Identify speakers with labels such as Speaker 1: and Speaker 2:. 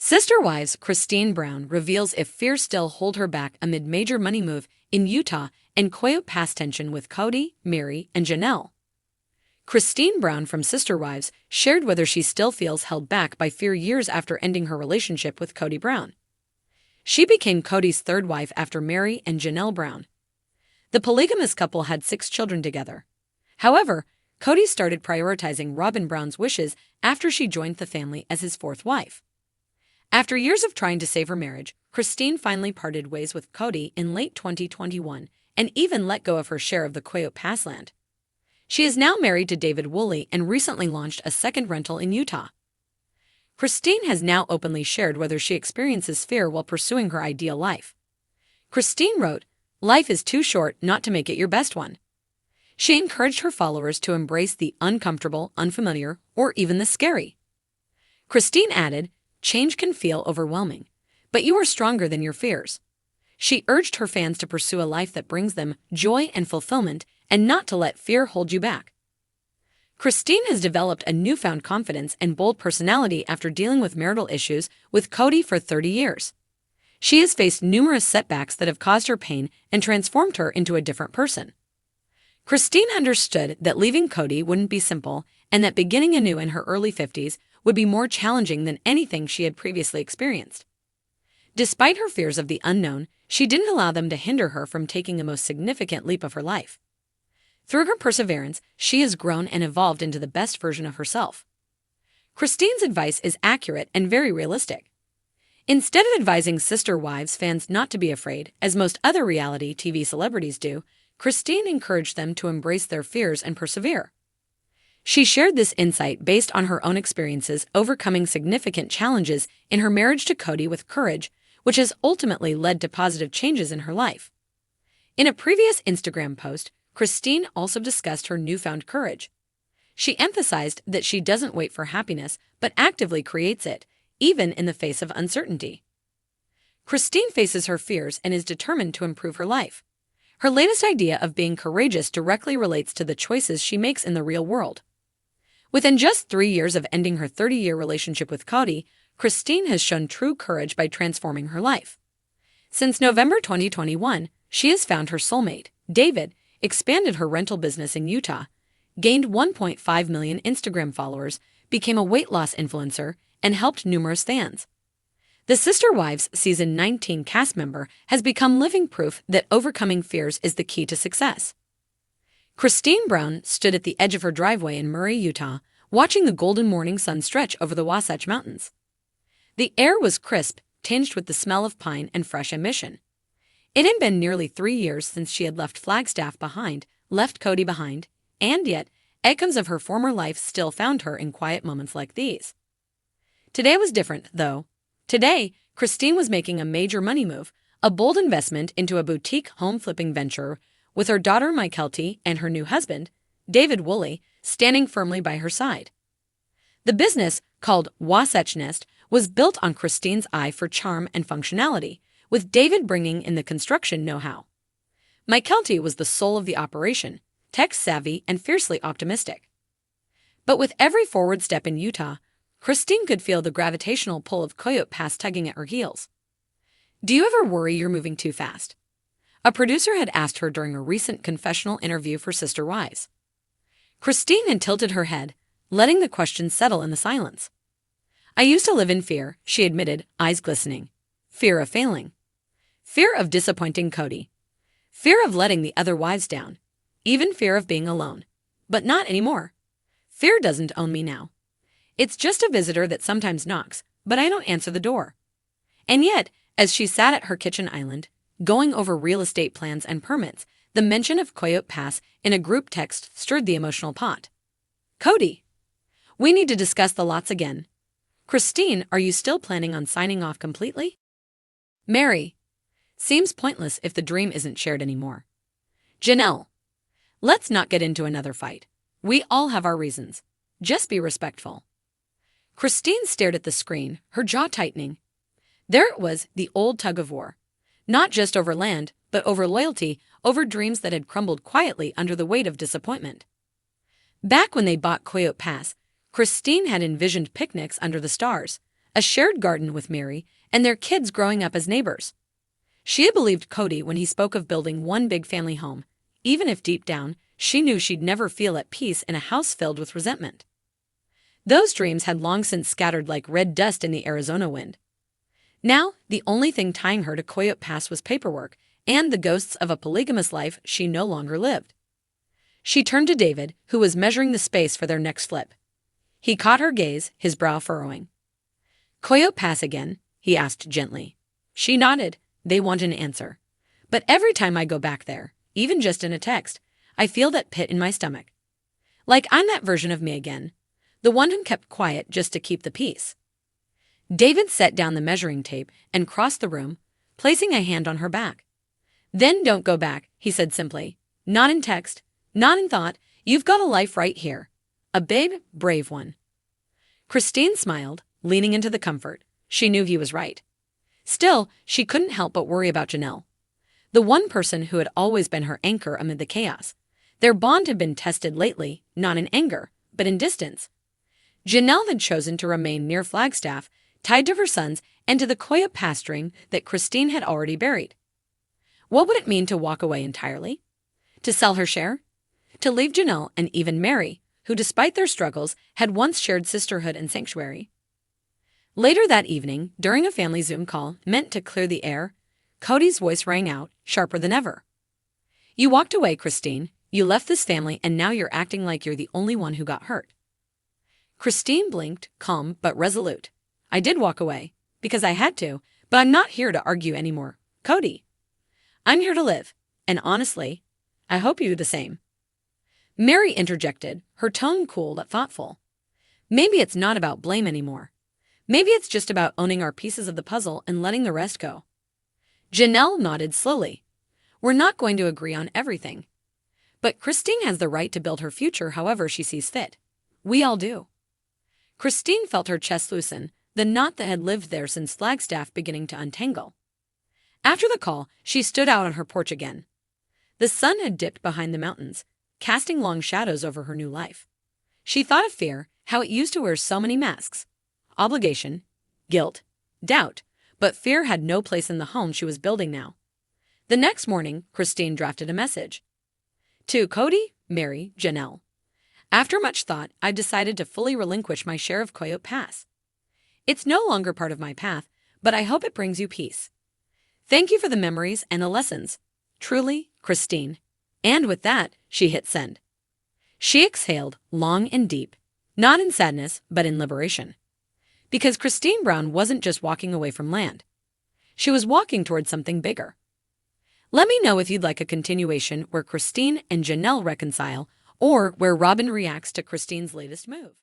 Speaker 1: Sister wives Cristin Brown reveals if fears still hold her back amid major money move in Utah and Coyote Pass tension with Cody, Mary, and Janelle. Cristin Brown from Sister Wives shared whether she still feels held back by fear years after ending her relationship with Cody Brown. She became Cody's third wife after Mary and Janelle Brown. The polygamous couple had 6 children together. However, Cody started prioritizing Robin Brown's wishes after she joined the family as his 4th wife. After years of trying to save her marriage, Cristin finally parted ways with Cody in late 2021 and even let go of her share of the Coyote Pass land. She is now married to David Woolley and recently launched a second rental in Utah. Cristin has now openly shared whether she experiences fear while pursuing her ideal life. Cristin wrote, "Life is too short not to make it your best one." She encouraged her followers to embrace the uncomfortable, unfamiliar, or even the scary. Cristin added, "Change can feel overwhelming, but you are stronger than your fears." She urged her fans to pursue a life that brings them joy and fulfillment and not to let fear hold you back. Cristin has developed a newfound confidence and bold personality after dealing with marital issues with Cody for 30 years. She has faced numerous setbacks that have caused her pain and transformed her into a different person. Cristin understood that leaving Cody wouldn't be simple and that beginning anew in her early 50s would be more challenging than anything she had previously experienced. Despite her fears of the unknown, she didn't allow them to hinder her from taking the most significant leap of her life. Through her perseverance, she has grown and evolved into the best version of herself. Cristin's advice is accurate and very realistic. Instead of advising Sister Wives fans not to be afraid, as most other reality TV celebrities do, Cristin encouraged them to embrace their fears and persevere. She shared this insight based on her own experiences overcoming significant challenges in her marriage to Cody with courage, which has ultimately led to positive changes in her life. In a previous Instagram post, Cristin also discussed her newfound courage. She emphasized that she doesn't wait for happiness, but actively creates it, even in the face of uncertainty. Cristin faces her fears and is determined to improve her life. Her latest idea of being courageous directly relates to the choices she makes in the real world. Within just 3 years of ending her 30-year relationship with Cody, Cristin has shown true courage by transforming her life. Since November 2021, she has found her soulmate, David, expanded her rental business in Utah, gained 1.5 million Instagram followers, became a weight loss influencer, and helped numerous fans. The Sister Wives Season 19 cast member has become living proof that overcoming fears is the key to success. Cristin Brown stood at the edge of her driveway in Murray, Utah, watching the golden morning sun stretch over the Wasatch Mountains. The air was crisp, tinged with the smell of pine and fresh ambition. It had been nearly 3 years since she had left Flagstaff behind, left Cody behind, and yet echoes of her former life still found her in quiet moments like these. Today was different, though. Today, Cristin was making a major money move, a bold investment into a boutique home flipping venture, with her daughter Mykelti and her new husband, David Woolley, standing firmly by her side. The business, called Wasatch Nest, was built on Cristin's eye for charm and functionality, with David bringing in the construction know-how. Mykelti was the soul of the operation, tech-savvy and fiercely optimistic. But with every forward step in Utah, Cristin could feel the gravitational pull of Coyote Pass tugging at her heels. "Do you ever worry you're moving too fast?" a producer had asked her during a recent confessional interview for Sister Wives. Cristin had tilted her head, letting the question settle in the silence. "I used to live in fear," she admitted, eyes glistening. "Fear of failing. Fear of disappointing Cody. Fear of letting the other wives down. Even fear of being alone. But not anymore. Fear doesn't own me now. It's just a visitor that sometimes knocks, but I don't answer the door." And yet, as she sat at her kitchen island, going over real estate plans and permits, the mention of Coyote Pass in a group text stirred the emotional pot. "Cody, we need to discuss the lots again. Cristin, are you still planning on signing off completely?" Mary, seems pointless if the dream isn't shared anymore. Janelle, let's not get into another fight. We all have our reasons. Just be respectful. Cristin stared at the screen, her jaw tightening. There it was, the old tug-of-war. Not just over land, but over loyalty, over dreams that had crumbled quietly under the weight of disappointment. Back when they bought Coyote Pass, Cristin had envisioned picnics under the stars, a shared garden with Mary, and their kids growing up as neighbors. She had believed Cody when he spoke of building one big family home, even if deep down, she knew she'd never feel at peace in a house filled with resentment. Those dreams had long since scattered like red dust in the Arizona wind. Now, the only thing tying her to Coyote Pass was paperwork and the ghosts of a polygamous life she no longer lived. She turned to David, who was measuring the space for their next flip. He caught her gaze, his brow furrowing. "Coyote Pass again?" he asked gently. She nodded. They want an answer. "But every time I go back there, even just in a text, I feel that pit in my stomach. Like I'm that version of me again, the one who kept quiet just to keep the peace." David set down the measuring tape and crossed the room, placing a hand on her back. "Then don't go back," he said simply. "Not in text, not in thought. You've got a life right here. A big, brave one." Cristin smiled, leaning into the comfort. She knew he was right. Still, she couldn't help but worry about Janelle, the one person who had always been her anchor amid the chaos. Their bond had been tested lately, not in anger, but in distance. Janelle had chosen to remain near Flagstaff, tied to her sons and to the Coyote Pass dream that Cristin had already buried. What would it mean to walk away entirely? To sell her share? To leave Janelle and even Mary, who despite their struggles had once shared sisterhood and sanctuary? Later that evening, during a family Zoom call meant to clear the air, Cody's voice rang out, sharper than ever. "You walked away, Cristin. You left this family and now you're acting like you're the only one who got hurt." Cristin blinked, calm but resolute. "I did walk away, because I had to, but I'm not here to argue anymore, Cody. I'm here to live, and honestly, I hope you do the same." Mary interjected, her tone cool but thoughtful. "Maybe it's not about blame anymore. Maybe it's just about owning our pieces of the puzzle and letting the rest go." Janelle nodded slowly. "We're not going to agree on everything. But Cristin has the right to build her future however she sees fit. We all do." Cristin felt her chest loosen, the knot that had lived there since Flagstaff beginning to untangle. After the call, she stood out on her porch again. The sun had dipped behind the mountains, casting long shadows over her new life. She thought of fear, how it used to wear so many masks. Obligation, guilt, doubt, but fear had no place in the home she was building now. The next morning, Cristin drafted a message. "To Cody, Mary, Janelle. After much thought, I've decided to fully relinquish my share of Coyote Pass. It's no longer part of my path, but I hope it brings you peace. Thank you for the memories and the lessons. Truly, Cristin." And with that, she hit send. She exhaled, long and deep, not in sadness, but in liberation. Because Cristin Brown wasn't just walking away from land. She was walking toward something bigger. Let me know if you'd like a continuation where Cristin and Janelle reconcile, or where Robin reacts to Cristin's latest move.